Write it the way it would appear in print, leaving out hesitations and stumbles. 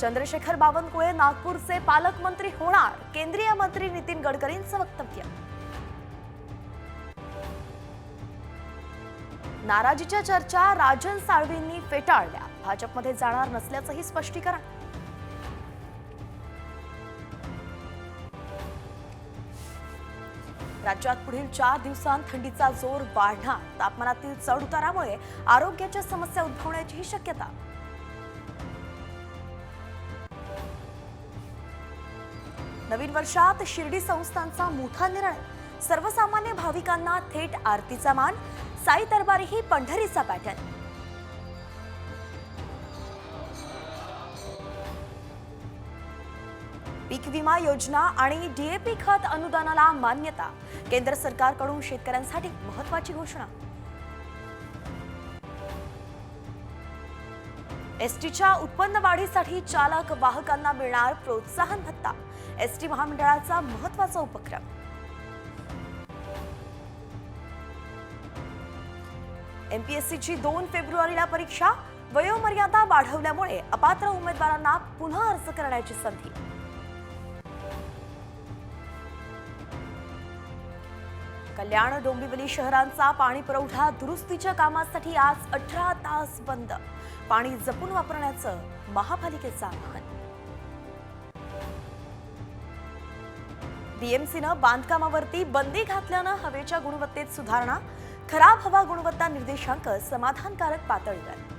चंद्रशेखर बावनकुळे नागपूरचे पालकमंत्री होणार, केंद्रीय मंत्री नितीन गडकरींचं वक्तव्य. नाराजीच्या चर्चा राजन साळवींनी फेटाळल्या, भाजपमध्ये जाणार नसल्याचंही स्पष्टीकरण. राज्यात पुढील 4 दिवसांत थंडीचा जोर वाढणार, तापमानातील चढउतारामुळे आरोग्याच्या समस्या उद्भवण्याचीही शक्यता. नवीन वर्षात शिर्डी संस्थानचा मोठा निर्णय, सर्वसामान्य भाविकांना थेट आरतीचा मान, साई दरबारीही पंढरीचा पॅटर्न. पीक विमा योजना आणि डीएपी खत अनुदानाला मान्यता, केंद्र सरकारकडून शेतकऱ्यांसाठी महत्त्वाची घोषणा. एसटीच्या उत्पन्न वाढीसाठी चालक वाहकांना मिळणार प्रोत्साहन भत्ता, एसटी महामंडळाचा महत्त्वाचा उपक्रम. एमपीएससीची 2 फेब्रुवारीला परीक्षा, वयोमर्यादा वाढवल्यामुळे अपात्र उमेदवारांना पुन्हा अर्ज करण्याची संधी. कल्याण डोंबिवली शहरांचा पाणी पुरवठा दुरुस्तीच्या कामासाठी आज 18 तास बंद, पाणी जपून वापरण्याचं महापालिकेचं आवाहन. बीएमसीनं बांधकामावरती बंदी घातल्यानं हवेच्या गुणवत्तेत सुधारणा, खराब हवा गुणवत्ता निर्देशांक समाधानकारक पातळीवर.